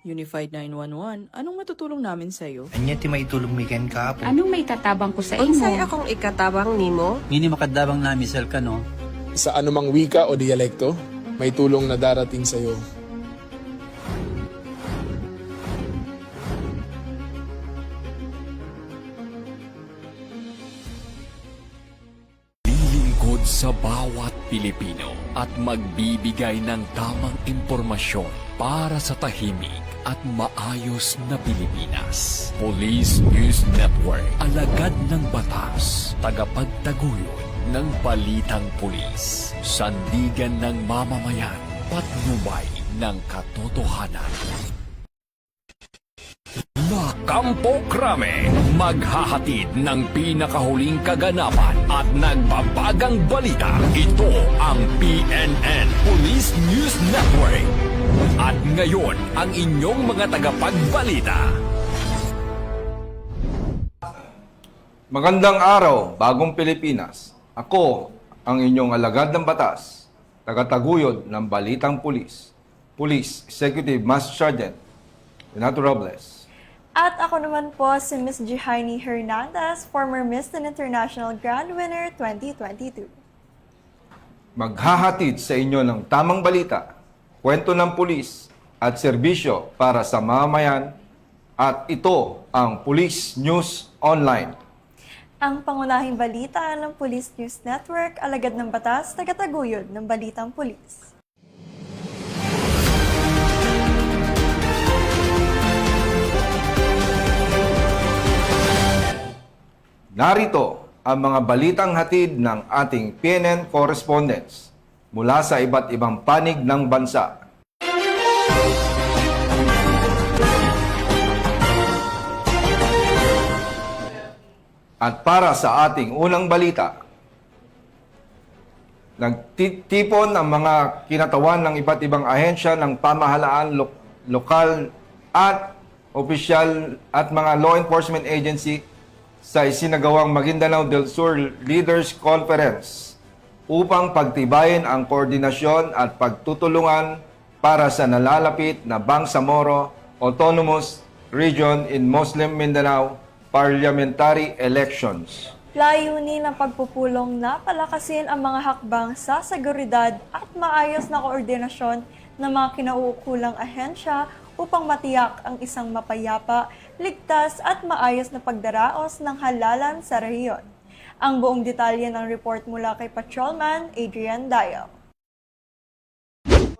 Unified 911, anong matutulong namin sa'yo? Anya ti maitulong mi ken ka po. Anong may tatabang ko sa Unsay imo? akong ikatabang nimo? Ngini makadabang namisal ka no? Sa anumang wika o dialekto, may tulong na darating sa iyo. Lilingkod sa bawat Pilipino at magbibigay ng tamang impormasyon para sa tahimik at maayos na Pilipinas. Police News Network, alagad ng batas, tagapagtaguyod ng balitang pulis, sandigan ng mamamayan, patnubay ng katotohanan. Kampo Krame, maghahatid ng pinakahuling kaganapan at nagbabagang balita. Ito ang PNN Police News Network. At ngayon, ang inyong mga tagapagbalita. Magandang araw, bagong Pilipinas. Ako ang inyong alagad ng batas, tagataguyod ng balitang pulis. Police Executive Master Sergeant Renato Robles. At ako naman po si Miss Jihaini Hernandez, former Miss and International Grand Winner 2022. Maghahatid sa inyo ng tamang balita, kwento ng pulis at serbisyo para sa mamamayan, at ito ang Police News Online. Ang pangunahing balita ng Police News Network, alagad ng batas, tagataguyod ng balitang pulis. Narito ang mga balitang hatid ng ating PNN correspondents mula sa iba't ibang panig ng bansa. At para sa ating unang balita, nagtitipon ang mga kinatawan ng iba't ibang ahensya ng pamahalaan, lokal at opisyal at mga law enforcement agency sa isinagawang Maguindanao del Sur Leaders Conference upang pagtibayin ang koordinasyon at pagtutulungan para sa nalalapit na Bangsamoro Autonomous Region in Muslim Mindanao Parliamentary Elections. Layunin ng pagpupulong na palakasin ang mga hakbang sa seguridad at maayos na koordinasyon ng mga kinauukulang ahensya upang matiyak ang isang mapayapa, ligtas at maayos na pagdaraos ng halalan sa rehiyon. Ang buong detalye ng report mula kay Patrolman Adrian Dayo.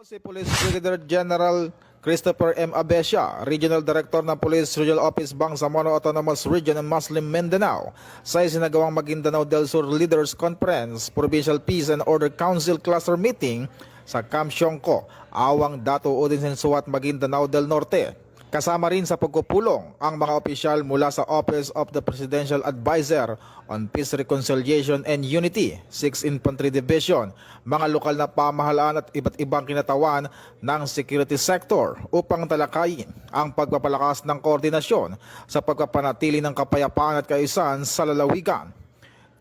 Si Police Brigadier General Christopher M. Abesia, Regional Director ng Police Regional Office Bangsamoro Autonomous Region ng Muslim Mindanao, sa isinagawang Maguindanao del Sur Leaders Conference, Provincial Peace and Order Council Cluster Meeting sa Camp Siongco, Awang Dato Udinsensuat, Maguindanao del Norte. Kasama rin sa pagpupulong ang mga opisyal mula sa Office of the Presidential Advisor on Peace, Reconciliation and Unity, 6th Infantry Division, mga lokal na pamahalaan at iba't ibang kinatawan ng security sector upang talakayin ang pagpapalakas ng koordinasyon sa pagpapanatili ng kapayapaan at kaayusan sa lalawigan.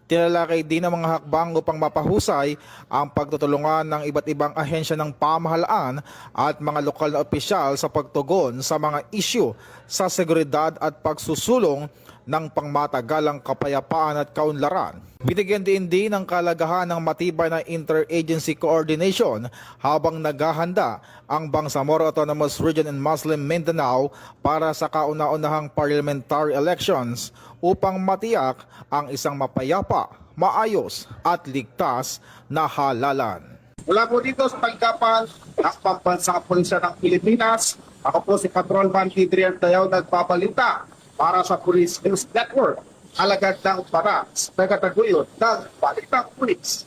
Tinalakay din ang mga hakbang upang mapahusay ang pagtutulungan ng iba't ibang ahensya ng pamahalaan at mga lokal na opisyal sa pagtugon sa mga isyu sa seguridad at pagsusulong ng pangmatagalang kapayapaan at kaunlaran. Binigyan din ng kalagahan ng matibay na interagency coordination habang naghahanda ang Bangsamoro Autonomous Region in Muslim Mindanao para sa kauna-unahang parliamentary elections upang matiyak ang isang mapayapa, maayos at ligtas na halalan. Mula po dito sa tanggapan ng Pambansang Pulisya ng Pilipinas, ako po si Patrolman Adrian Dayaw, nagpapalita para sa Police News Network, alagad ng batas, tagataguyod ng balitang pulis.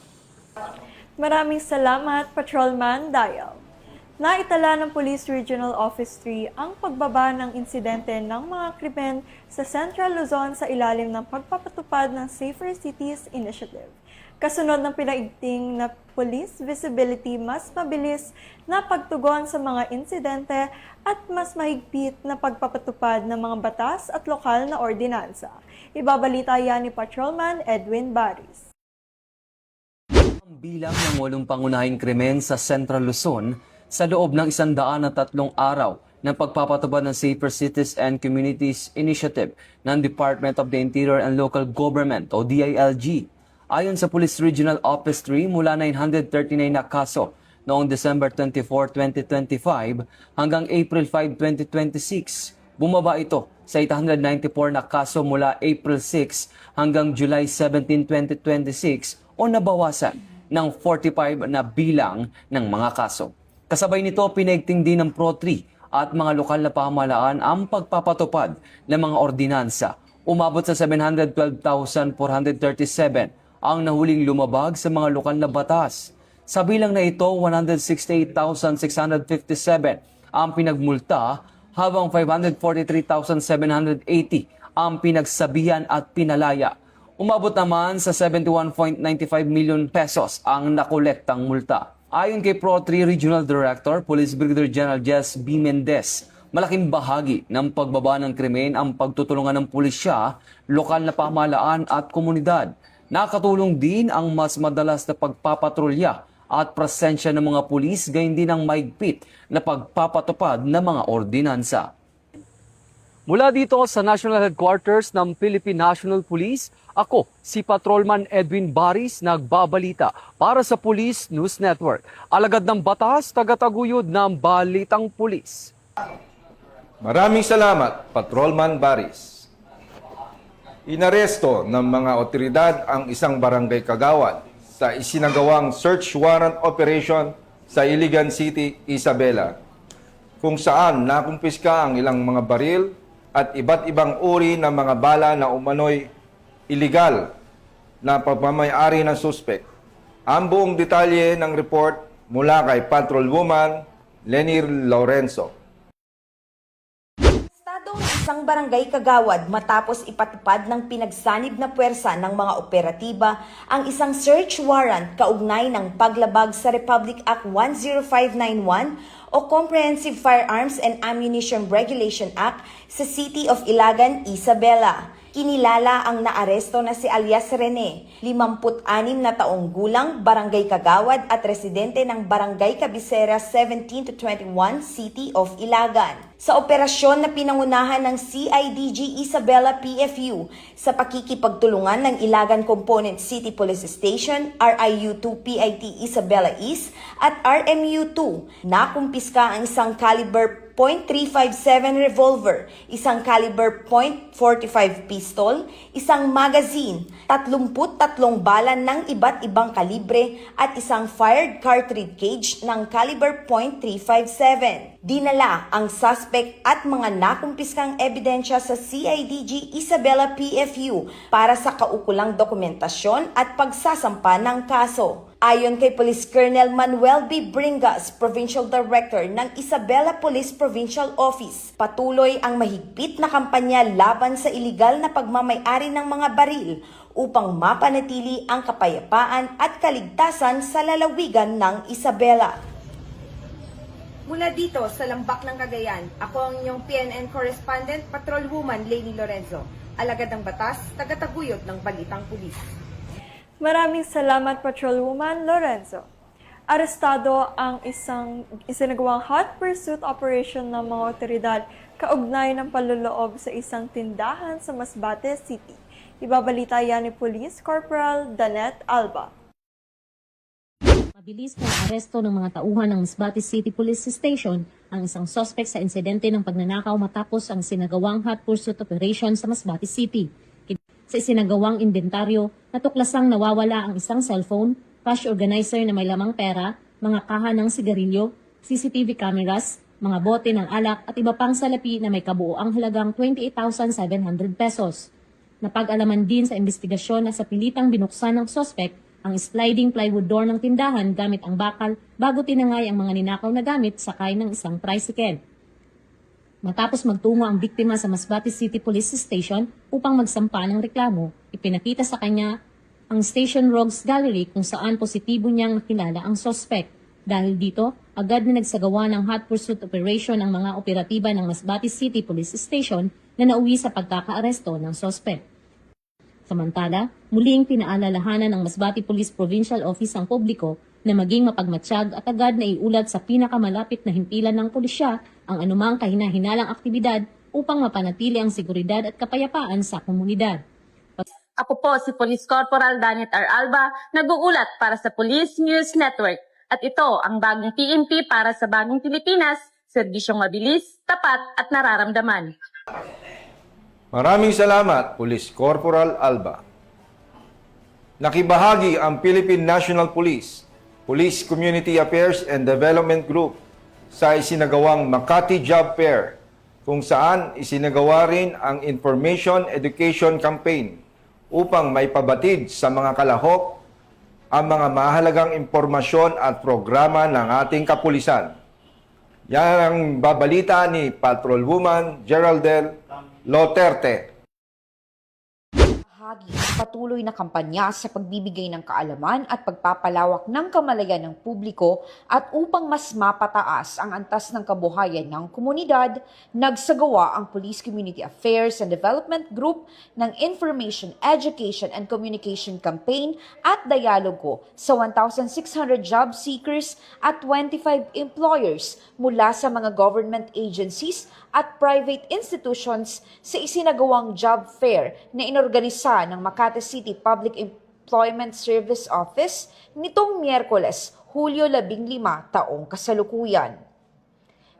Maraming salamat, Patrolman Dayo. Naitala ng Police Regional Office 3 ang pagbaba ng insidente ng mga krimen sa Central Luzon sa ilalim ng pagpapatupad ng Safer Cities Initiative. Kasunod ng pinaigting na police visibility, mas mabilis na pagtugon sa mga insidente at mas mahigpit na pagpapatupad ng mga batas at lokal na ordinansa. Ibabalita yan ni Patrolman Edwin Baris. Ang bilang ng 8 pangunahing krimen sa Central Luzon sa loob ng 103 araw ng pagpapatupad ng Safer Cities and Communities Initiative ng Department of the Interior and Local Government o DILG. Ayon sa Police Regional Office 3, mula 939 na kaso noong December 24, 2025 hanggang April 5, 2026, bumaba ito sa 894 na kaso mula April 6 hanggang July 17, 2026 o nabawasan ng 45 na bilang ng mga kaso. Kasabay nito, pinaigting din ng Pro-3 at mga lokal na pamahalaan ang pagpapatupad ng mga ordinansa. Umabot sa 712,437 ang nahuling lumabag sa mga lokal na batas. Sa bilang na ito, 168,657 ang pinagmulta habang 543,780 ang pinagsabihan at pinalaya. Umabot naman sa 71.95 million pesos ang nakolektang multa. Ayon kay Pro-3 Regional Director, Police Brigadier General Jess B. Mendez, malaking bahagi ng pagbaba ng krimen ang pagtutulungan ng pulisya, lokal na pamahalaan at komunidad. Nakatulong din ang mas madalas na pagpapatrolya at presensya ng mga pulis, gayon din ang maigpit na pagpapatupad ng mga ordinansa. Mula dito sa National Headquarters ng Philippine National Police, ako si Patrolman Edwin Baris, nagbabalita para sa Police News Network. Alagad ng batas, tagataguyod ng Balitang Pulis. Maraming salamat, Patrolman Baris. Inaresto ng mga otoridad ang isang barangay kagawad sa isinagawang search warrant operation sa Iligan City, Isabela, kung saan nakumpiska ang ilang mga baril at iba't ibang uri ng mga bala na umano'y illegal na pagmamayari ng suspect. Ang buong detalye ng report mula kay Patrolwoman Lenny Lorenzo. Estado ng isang barangay kagawad matapos ipatupad ng pinagsanib na puwersa ng mga operatiba ang isang search warrant kaugnay ng paglabag sa Republic Act 10591 o Comprehensive Firearms and Ammunition Regulation Act sa City of Ilagan, Isabela. Kinilala ang naaresto na si alias Rene, 56 na taong gulang, barangay kagawad at residente ng Barangay Cabecera 17 to 21, City of Ilagan. Sa operasyon na pinangunahan ng CIDG Isabela PFU sa pakikipagtulungan ng Ilagan Component City Police Station, RIU-2 PIT Isabela East at RMU-2, nakumpiska ang isang caliber .357 revolver, isang caliber .45 pistol, isang magazine, 33 bala ng iba't ibang kalibre at isang fired cartridge cage ng caliber .357. Dinala ang suspect at mga nakumpiskang ebidensya sa CIDG Isabela PFU para sa kaukulang dokumentasyon at pagsasampa ng kaso. Ayon kay Police Colonel Manuel B. Bringas, Provincial Director ng Isabela Police Provincial Office, patuloy ang mahigpit na kampanya laban sa iligal na pagmamay-ari ng mga baril upang mapanatili ang kapayapaan at kaligtasan sa lalawigan ng Isabela. Mula dito sa Lambak ng Cagayan, ako ang inyong PNN Correspondent, Patrolwoman Lenny Lorenzo, alagad ng batas, tagataguyod ng Balitang Pulis. Maraming salamat, Patrolwoman Lorenzo. Arestado ang isang isinagawang hot pursuit operation ng mga otoridad kaugnay ng panloloob sa isang tindahan sa Masbate City. Ibabalita yan ni Police Corporal Danet Alba. Mabilis na aresto ng mga tauhan ng Masbate City Police Station ang isang suspect sa insidente ng pagnanakaw matapos ang sinagawang hot pursuit operation sa Masbate City. Sa isinagawang inventaryo, natuklasang nawawala ang isang cellphone, cash organizer na may lamang pera, mga kaha ng sigarilyo, CCTV cameras, mga bote ng alak at iba pang salapi na may kabuoang halagang 28,700 pesos. Napag-alaman din sa investigasyon na sa pilitang binuksan ng suspect ang sliding plywood door ng tindahan gamit ang bakal bago tinangay ang mga ninakaw na gamit sakay ng isang tricycle. Matapos magtungo ang biktima sa Masbate City Police Station upang magsampa ng reklamo, ipinakita sa kanya ang Station Rogues Gallery kung saan positibo niyang nakilala ang suspect. Dahil dito, agad na nagsagawa ng hot pursuit operation ang mga operatiba ng Masbate City Police Station na nauwi sa pagkakaaresto ng suspect. Samantala, muling pinaalalahanan ng Masbate Police Provincial Office ang publiko na maging mapagmatsyag at agad na iulat sa pinakamalapit na himpilan ng pulisya ang anumang kahina-hinalang aktibidad upang mapanatili ang seguridad at kapayapaan sa komunidad. Ako po si Police Corporal Danet R. Alba, nag-uulat para sa Police News Network. At ito ang bagong PNP para sa bagong Pilipinas, serbisyong mabilis, tapat at nararamdaman. Maraming salamat, Police Corporal Alba. Nakibahagi ang Philippine National Police, Police Community Affairs and Development Group sa isinagawang Makati Job Fair, kung saan isinagawa rin ang Information Education Campaign upang maipabatid sa mga kalahok ang mga mahalagang impormasyon at programa ng ating kapulisan. Yan ang babalita ni Patrolwoman Geraldine Loterte. Bahagi ng patuloy na kampanya sa pagbibigay ng kaalaman at pagpapalawak ng kamalayan ng publiko at upang mas mapataas ang antas ng kabuhayan ng komunidad, nagsagawa ang Police Community Affairs and Development Group ng Information, Education and Communication Campaign at Dialogo sa 1,600 job seekers at 25 employers mula sa mga government agencies at private institutions sa isinagawang job fair na inorganisa ng Makati City Public Employment Service Office nitong Miyerkules, Hulyo 15, taong kasalukuyan.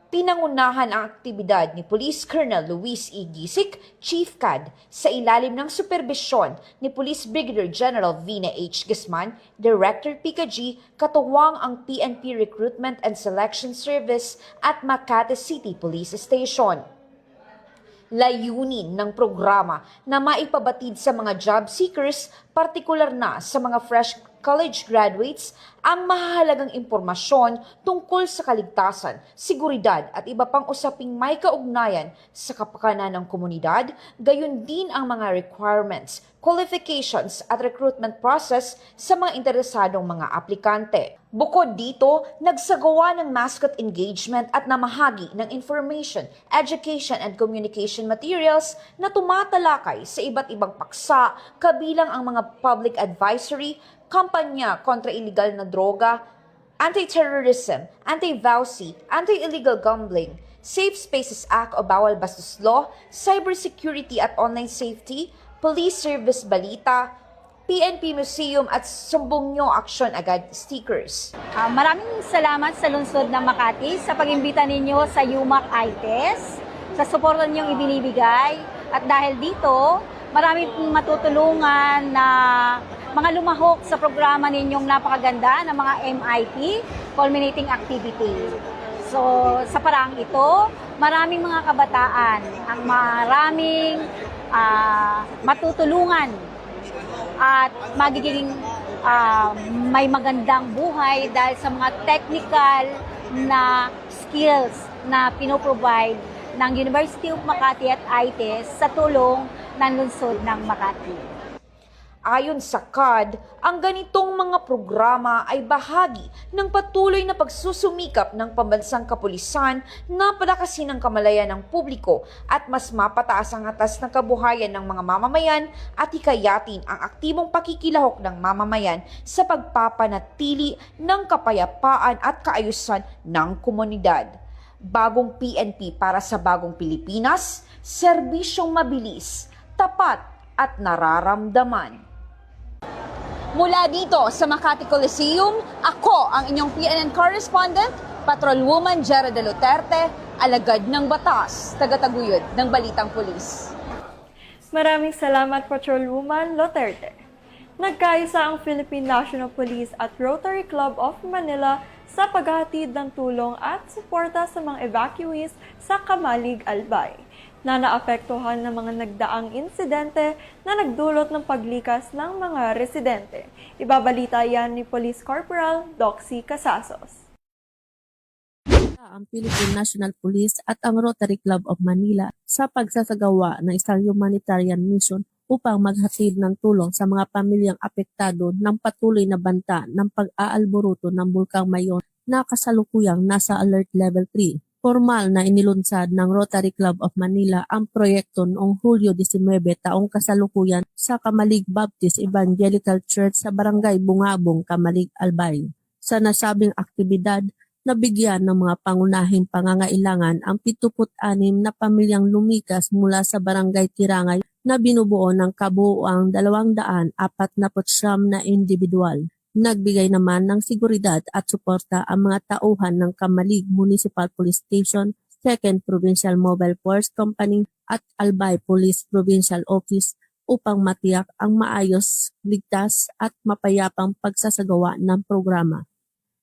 Pinangunahan ang aktibidad ni Police Colonel Luis E. Gisik, Chief CAD, sa ilalim ng superbisyon ni Police Brigadier General Vina H. Guzman, Director PICAG, katuwang ang PNP Recruitment and Selection Service at Makati City Police Station. Layunin ng programa na maipabatid sa mga job seekers, partikular na sa mga fresh college graduates, ang mahahalagang impormasyon tungkol sa kaligtasan, seguridad at iba pang usaping may kaugnayan sa kapakanan ng komunidad, gayon din ang mga requirements, qualifications at recruitment process sa mga interesadong mga aplikante. Bukod dito, nagsagawa ng mascot engagement at namahagi ng information, education and communication materials na tumatalakay sa iba't ibang paksa, kabilang ang mga public advisory, kampanya kontra illegal na droga, anti-terrorism, anti-vowsy, anti-illegal gambling, Safe Spaces Act o Bawal Bastos Law, cybersecurity at online safety, police service balita, PNP Museum at Sumbong Nyo Aksyon Agad stickers. Maraming salamat sa lungsod ng Makati sa pag-imbita ninyo sa UMAC ITES, sa suporta ninyong ibinibigay. At dahil dito, marami pong matutulungan na mga lumahok sa programa ninyong napakaganda ng mga MIP, Culminating Activity. So, sa paraang ito, maraming mga kabataan ang maraming matutulungan at magiging may magandang buhay dahil sa mga technical na skills na pinoprovide ng University of Makati at ITES sa tulong ng lungsod ng Makati. Ayon sa CAD, ang ganitong mga programa ay bahagi ng patuloy na pagsusumikap ng pambansang kapulisan na palakasin ang kamalayan ng publiko at mas mapataas ang atas ng kabuhayan ng mga mamamayan at hikayatin ang aktibong pakikilahok ng mamamayan sa pagpapanatili ng kapayapaan at kaayusan ng komunidad. Bagong PNP para sa bagong Pilipinas, serbisyong mabilis, tapat at nararamdaman. Mula dito sa Makati Coliseum, ako ang inyong PNN correspondent, Patrolwoman Geraldine Loterte, alagad ng batas, tagataguyod ng Balitang Pulis. Maraming salamat, Patrolwoman Loterte. Nagkaisa ang Philippine National Police at Rotary Club of Manila sa paghahatid ng tulong at suporta sa mga evacuees sa Kamalig, Albay, na naapektuhan ng mga nagdaang insidente na nagdulot ng paglikas ng mga residente. Ibabalita yan ni Police Corporal Doxy Casasos. Ang Philippine National Police at ang Rotary Club of Manila sa pagsasagawa ng isang humanitarian mission upang maghatid ng tulong sa mga pamilyang apektado ng patuloy na banta ng pag-aalboruto ng Bulkang Mayon na kasalukuyang nasa Alert Level 3. Formal na inilunsad ng Rotary Club of Manila ang proyekto noong Hulyo 19 taong kasalukuyan sa Kamalig Baptist Evangelical Church sa Barangay Bungabong, Kamalig, Albay. Sa nasabing aktibidad, nabigyan ng mga pangunahing pangangailangan ang 76 na pamilyang lumikas mula sa Barangay Tirangay na binubuo ng kabuuang 249 na individual. Nagbigay naman ng seguridad at suporta ang mga tauhan ng Kamalig Municipal Police Station, 2nd Provincial Mobile Force Company at Albay Police Provincial Office upang matiyak ang maayos, ligtas at mapayapang pagsasagawa ng programa.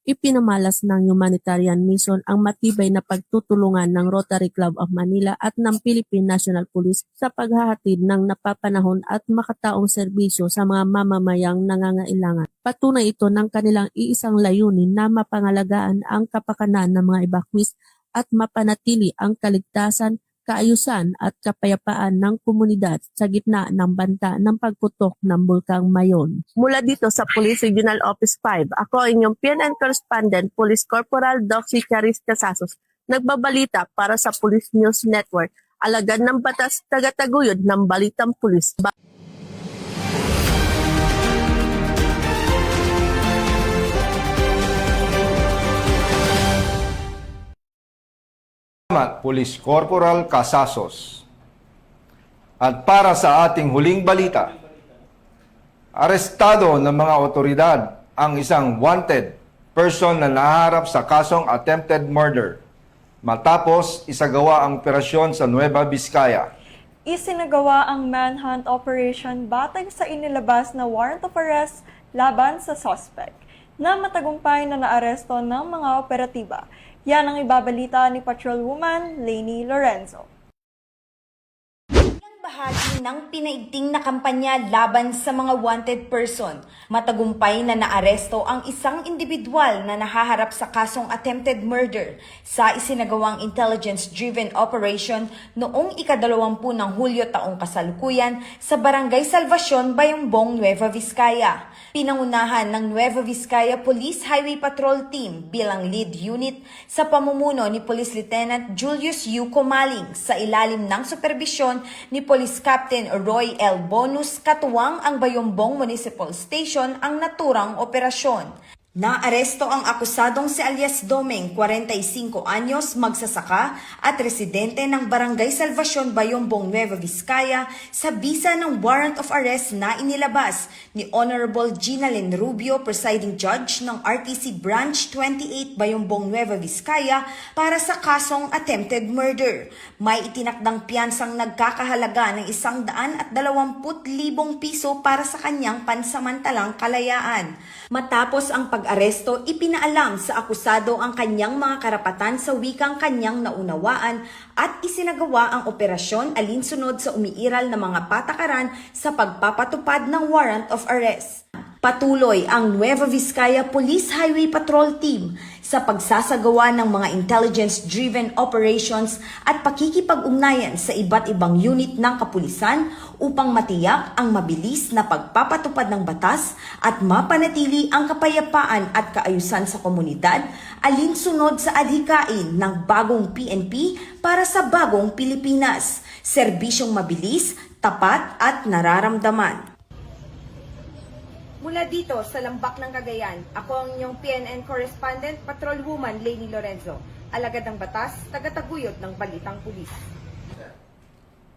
Ipinamalas ng humanitarian mission ang matibay na pagtutulungan ng Rotary Club of Manila at ng Philippine National Police sa paghahatid ng napapanahon at makataong serbisyo sa mga mamamayang nangangailangan. Patunay ito ng kanilang iisang layunin na mapangalagaan ang kapakanan ng mga evacuees at mapanatili ang kaligtasan, kaayusan at kapayapaan ng komunidad sa gitna ng banta ng pagputok ng Bulkang Mayon. Mula dito sa Police Regional Office 5, ako ang inyong PNN Correspondent, Police Corporal Doxy Charis Casasos, nagbabalita para sa Police News Network, alagad ng batas, tagataguyod ng Balitang Pulis. Police Corporal Casasos. At para sa ating huling balita, arestado ng mga otoridad ang isang wanted person na naharap sa kasong attempted murder matapos isagawa ang operasyon sa Nueva Vizcaya. Isinagawa ang manhunt operation batay sa inilabas na warrant of arrest laban sa suspect na matagumpay na naaresto ng mga operatiba. Yan ang ibabalita ni Patrolwoman Lainey Lorenzo. Bahagi ng pinaigting na kampanya laban sa mga wanted person. Matagumpay na naaresto ang isang individual na nahaharap sa kasong attempted murder sa isinagawang intelligence-driven operation noong ika-20 ng Hulyo taong kasalukuyan sa Barangay Salvacion, Bayambong, Nueva Vizcaya. Pinangunahan ng Nueva Vizcaya Police Highway Patrol Team bilang lead unit sa pamumuno ni Police Lieutenant Julius U. Comaling sa ilalim ng superbisyon ni Police Captain Roy L. Bonus, katuwang ang Bayambong Municipal Station ang naturang operasyon. Naaresto ang akusadong si alias Domeng, 45 anyos, magsasaka at residente ng Barangay Salvacion, Bayambong, Nueva Vizcaya sa bisa ng warrant of arrest na inilabas ni Honorable Ginalyn Rubio, presiding judge ng RTC Branch 28, Bayambong, Nueva Vizcaya para sa kasong attempted murder. May itinakdang piyansang nagkakahalaga ng 120,000 piso para sa kanyang pansamantalang kalayaan. Matapos ang pag-aresto, ipinaalam sa akusado ang kanyang mga karapatan sa wikang kanyang naunawaan at isinagawa ang operasyon alinsunod sa umiiral na mga patakaran sa pagpapatupad ng warrant of arrest. Patuloy ang Nueva Vizcaya Police Highway Patrol Team sa pagsasagawa ng mga intelligence-driven operations at pakikipag-ugnayan sa iba't ibang unit ng kapulisan upang matiyak ang mabilis na pagpapatupad ng batas at mapanatili ang kapayapaan at kaayusan sa komunidad alinsunod sa adhikain ng bagong PNP para sa bagong Pilipinas. Serbisyong mabilis, tapat at nararamdaman. Mula dito sa Lambak ng Cagayan, ako ang inyong PNN Correspondent, Patrolwoman Lainey Lorenzo, alagad ng batas, tagataguyod ng Balitang Pulis.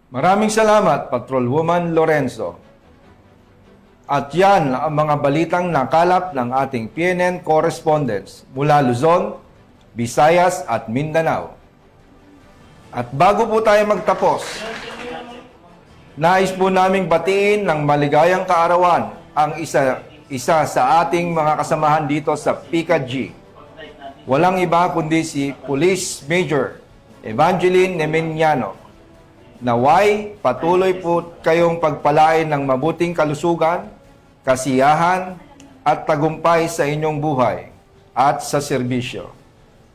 Maraming salamat, Patrolwoman Lorenzo. At yan ang mga balitang nakalap ng ating PNN correspondents mula Luzon, Visayas at Mindanao. At bago po tayo magtapos, nais po naming batiin ng maligayang kaarawan ang isa sa ating mga kasamahan dito sa PICA-G. Walang iba kundi si Police Major Evangeline Nemeniano. Naway, patuloy po kayong pagpalain ng mabuting kalusugan, kasiyahan at tagumpay sa inyong buhay at sa serbisyo.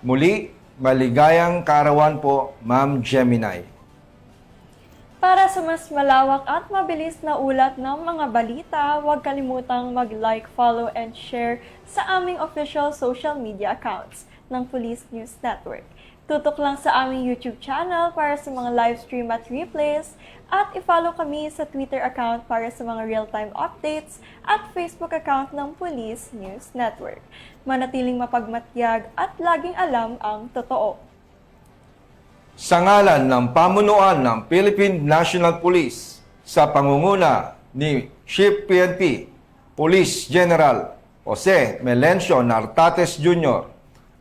Muli, maligayang kaarawan po, Ma'am Gemini. Para sa mas malawak at mabilis na ulat ng mga balita, huwag kalimutang mag-like, follow, and share sa aming official social media accounts ng Police News Network. Tutok lang sa aming YouTube channel para sa mga live stream at replays at i-follow kami sa Twitter account para sa mga real-time updates at Facebook account ng Police News Network. Manatiling mapagmatyag at laging alam ang totoo. Sa ngalan ng pamunuan ng Philippine National Police sa pangunguna ni Chief PNP Police General Jose Melencio Nartates Jr.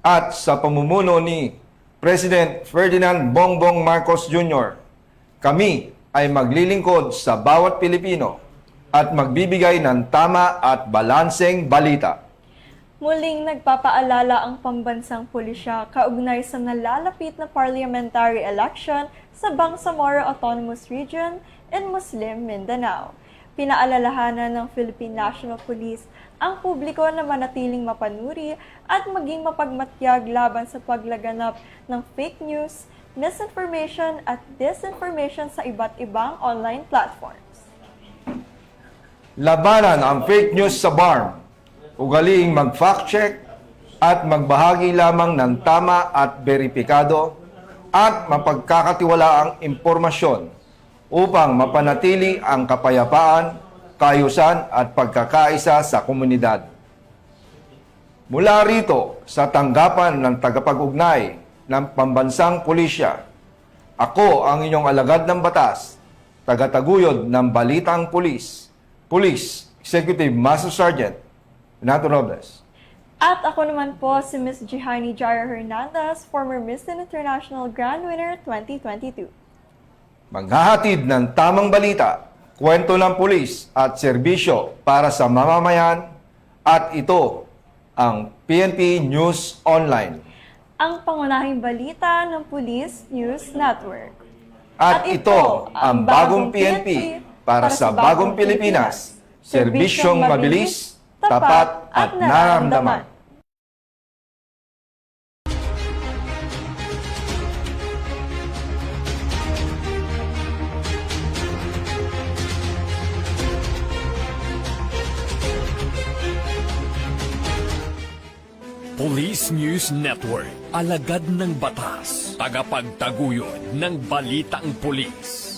at sa pamumuno ni President Ferdinand Bongbong Marcos Jr., kami ay maglilingkod sa bawat Pilipino at magbibigay ng tama at balanseng balita. Muling nagpapaalala ang pambansang pulisya kaugnay sa nalalapit na parliamentary election sa Bangsamoro Autonomous Region in Muslim Mindanao. Pinaalalahanan ng Philippine National Police ang publiko na manatiling mapanuri at maging mapagmatyag laban sa paglaganap ng fake news, misinformation at disinformation sa iba't ibang online platforms. Labanan ang fake news sa BARM. Ugaliing mag-fact check at magbahagi lamang ng tama at beripikado at mapagkakatiwalaang impormasyon upang mapanatili ang kapayapaan, kaayusan at pagkakaisa sa komunidad. Mula rito sa tanggapan ng tagapag-ugnay ng Pambansang Pulisya, ako ang inyong alagad ng batas, tagataguyod ng Balitang Pulis, Police Executive Master Sergeant Renato Robles. At ako naman po si Ms. Jihani Jara Hernandez, former Miss International Grand Winner 2022. Maghahatid ng tamang balita, kwento ng pulis at serbisyo para sa mamamayan at ito ang PNP News Online. Ang pangunahing balita ng Police News Network. At ito ang bagong PNP para sa bagong Pilipinas. Serbisyong mabilis, tapat at nararamdaman. Police News Network, alagad ng batas, tagapagtaguyod ng balitang pulis.